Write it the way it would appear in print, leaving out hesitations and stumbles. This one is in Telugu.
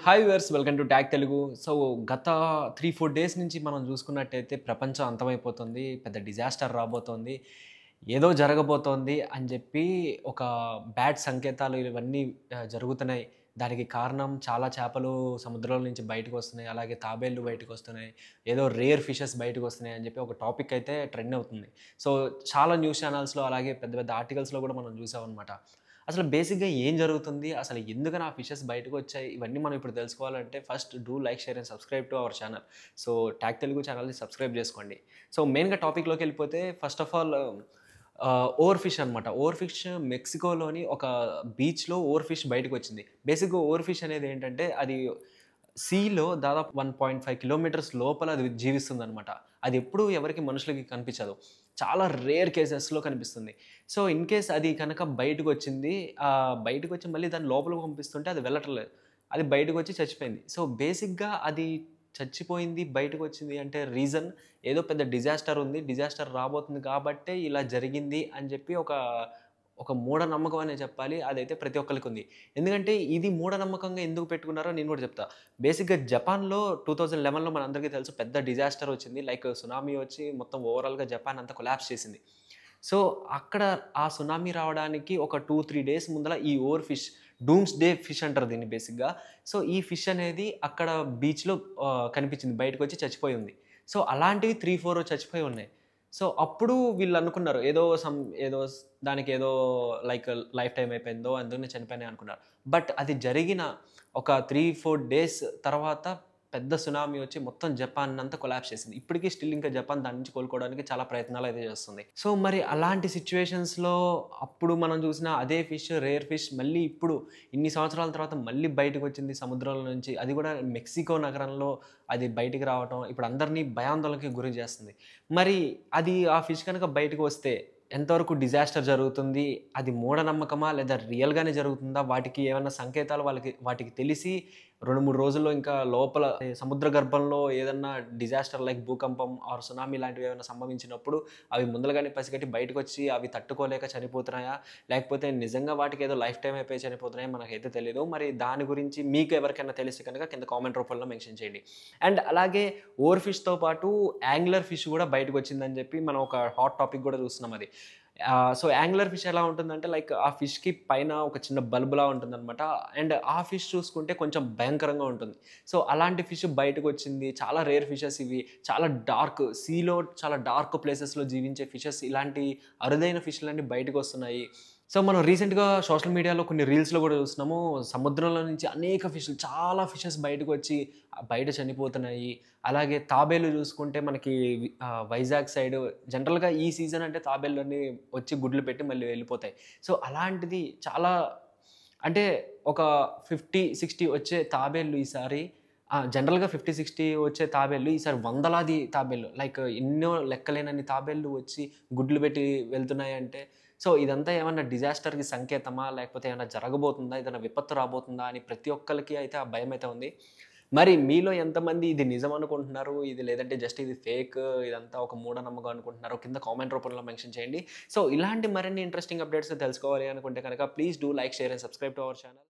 Hi viewers welcome to tag Telugu. So గత 3-4 డేస్ నుంచి మనం చూసుకున్నట్టయితే ప్రపంచం అంతమైపోతుంది. పెద్ద డిజాస్టర్ రాబోతోంది. ఏదో జరగబోతోంది అని చెప్పి ఒక బ్యాడ్ సంకేతాలు ఇవన్నీ జరుగుతున్నాయి. దానికి కారణం చాలా చేపలు సముద్రంలో నుంచి బయటకొస్తున్నాయి. అలాగే తాబేళ్లు బయటకొస్తున్నాయి. ఏదో రేర్ ఫిషెస్ బయటకొస్తున్నాయి అని చెప్పి ఒక టాపిక్ అయితే ట్రెండ్ అవుతుంది. సో చాలా న్యూస్ ఛానల్స్‌లో అలాగే పెద్ద పెద్ద ఆర్టికల్స్‌లో కూడా మనం చూసామన్నమాట. అసలు బేసిక్‌గా ఏం జరుగుతుంది? అసలు ఎందుకని ఆ ఫిషెస్ బయటకొచ్చాయి? ఇవన్నీ మనం ఇప్పుడు తెలుసుకోవాలంటే first do like, share and subscribe to our channel. So Tag Telugu ఛానల్‌ని సబ్స్క్రైబ్ చేసుకోండి. సో మెయిన్‌గా టాపిక్‌లోకెళ్ళిపోతే first of all oar fish అనమాట. ఓవర్ ఫిష్ మెక్సికోలోని ఒక బీచ్‌లో ఓవర్ ఫిష్ బయటకొచ్చింది. బేసిక్‌గా ఓవర్ ఫిష్ అనేది ఏంటంటే అది సీలో దాదాపు 1.5 కిలోమీటర్స్ లోపల అది జీవిస్తుందనమాట. అది ఎప్పుడూ ఎవరికీ మనుషులకి కనిపించదు. చాలా రేర్ కేసెస్‌లో కనిపిస్తుంది. సో, ఇన్ కేస్ అది కనుక బయటకొచ్చింది. బయటకొచ్చి మళ్ళీ దాన్ని లోపలికి పంపిస్తుంటే అది వెళ్ళట్లేదు. అది బయటకొచ్చి చచ్చిపోయింది. సో, బేసిక్‌గా అది చచ్చిపోయింది, బయటకొచ్చింది అంటే రీజన్ ఏదో పెద్ద డిజాస్టర్ ఉంది. డిజాస్టర్ రాబోతుంది కాబట్టే ఇలా జరిగింది అని చెప్పి ఒక మూఢనమ్మకం అనే చెప్పాలి. అదైతే ప్రతి ఒక్కళ్ళకి ఉంది. ఎందుకంటే ఇది మూఢనమ్మకంగా ఎందుకు పెట్టుకున్నారో నేను కూడా చెప్తా. బేసిక్‌గా జపాన్‌లో 2011లో మనందరికీ తెలుసు పెద్ద డిజాస్టర్ వచ్చింది. లైక్ సునామీ వచ్చి మొత్తం ఓవరాల్‌గా జపాన్ అంతా కొలాప్స్ చేసింది. సో, అక్కడ ఆ సునామీ రావడానికి ఒక 2-3 డేస్ ముందల ఈ over fish dooms day fish అంటారు దీన్ని బేసిక్‌గా. సో, ఈ ఫిష్ అనేది అక్కడ బీచ్‌లో కనిపించింది. బయటకొచ్చి చచ్చిపోయి ఉంది. సో, అలాంటివి 3-4 చచ్చిపోయి ఉన్నాయి. సో, అప్పుడు వీళ్ళనుకున్నారు ఏదో దానికేదో లైక్ లైఫ్ టైమ్ అయిపోయిందో అందుకనే చనిపోయినాయి అనుకున్నారు. బట్ అది జరిగిన ఒక 3-4 డేస్ తర్వాత పెద్ద సునామీ వచ్చి మొత్తం జపాన్నంతా కొలాప్స్ చేసింది. ఇప్పటికి స్టిల్ ఇంకా జపాన్ దాని నుంచి కోలుకోవడానికి చాలా ప్రయత్నాలయితే చేస్తుంది. సో, మరి అలాంటి సిట్యుయేషన్స్‌లో అప్పుడు మనం చూసిన అదే ఫిష్, రేర్ ఫిష్ మళ్ళీ ఇప్పుడు ఇన్ని సంవత్సరాల తర్వాత మళ్ళీ బయటకొచ్చింది సముద్రంలో నుంచి. అది కూడా మెక్సికో నగరంలో అది బయటికి రావటం ఇప్పుడు అందరినీ భయాందోళనకి గురి చేస్తుంది. మరి అది ఆ ఫిష్ కనుక బయటకు వస్తే ఎంతవరకు డిజాస్టర్ జరుగుతుంది? అది మూఢనమ్మకమా? లేదా రియల్‌గానే జరుగుతుందా? వాటికి ఏమన్నా సంకేతాలు వాటికి తెలిసి 2-3 రోజుల్లో ఇంకా లోపల సముద్ర గర్భంలో ఏదన్నా డిజాస్టర్ లైక్ భూకంపం ఆర్ సునామీ లాంటివి ఏమైనా సంభవించినప్పుడు అవి ముందలగానే పసిగట్టి బయటకొచ్చి అవి తట్టుకోలేక చనిపోతున్నాయా? లేకపోతే నిజంగా వాటికేదో లైఫ్ టైమ్ అయిపోయి చనిపోతున్నాయా? మనకైతే తెలీదు. మరి దాని గురించి మీకు ఎవరికైనా తెలిస్తే కనుక కింద కామెంట్ రూపంలో మెన్షన్ చేయండి. అండ్ అలాగే ఓవర్ ఫిష్‌తో పాటు యాంగ్లర్ ఫిష్ కూడా బయటకొచ్చిందని చెప్పి మనం ఒక హాట్ టాపిక్ కూడా చూస్తున్నాం అది. సో, యాంగ్లర్ ఫిష్ ఎలా ఉంటుందంటే లైక్ ఆ ఫిష్‌కి పైన ఒక చిన్న బల్బులా ఉంటుందనమాట. అండ్ ఆ ఫిష్ చూసుకుంటే కొంచెం భయంకరంగా ఉంటుంది. సో, అలాంటి ఫిష్ బయటకొచ్చింది. చాలా రేర్ ఫిషెస్ ఇవి. చాలా డార్క్ సీలో చాలా డార్క్ ప్లేసెస్‌లో జీవించే ఫిషెస్ ఇలాంటి అరుదైన ఫిష్‌లన్నీ బయటకొస్తున్నాయి. సో, మనం రీసెంట్‌గా సోషల్ మీడియాలో కొన్ని రీల్స్‌లో గూడా చూస్తున్నాము. సముద్రంలో నుంచి అనేక ఫిష్‌లు చాలా ఫిషెస్ బయటకొచ్చి బయట చనిపోతున్నాయి. అలాగే తాబేలు చూసుకుంటే మనకి వైజాగ్ సైడ్ జనరల్‌గా ఈ సీజన్ అంటే తాబేళ్ళన్నీ వచ్చి గుడ్లు పెట్టి మళ్ళీ వెళ్ళిపోతాయి. సో, అలాంటిది చాలా అంటే ఒక 50, 60 వచ్చే తాబేళ్ళు ఈసారి జనరల్‌గా 50, 60 వచ్చే తాబేళ్ళు ఈసారి వందలాది తాబేళ్ళు లైక్ ఎన్నో లెక్కలేనన్ని తాబేళ్ళు వచ్చి గుడ్లు పెట్టి వెళ్తున్నాయంటే సో, ఇదంతా ఏమన్నా డిజాస్టర్‌కి సంకేతమా? లేకపోతే ఏమన్నా జరగబోతుందా? ఏదైనా విపత్తు రాబోతుందా? అని ప్రతి ఒక్కళ్ళకి అయితే ఆ భయమైతే ఉంది. మరి మీలో ఎంతమంది ఇది నిజం అనుకుంటున్నారు? ఇది లేదంటే జస్ట్ ఇది ఫేక్ ఇదంతా ఒక మూఢనమ్మకం అనుకుంటున్నారో కింద కామెంట్ రూపంలో మెన్షన్ చేయండి. సో, ఇలాంటి మరిన్ని ఇంట్రెస్టింగ్ అప్డేట్స్ తెలుసుకోవాలి అనుకుంటే కనుక please do like, share and subscribe to our channel.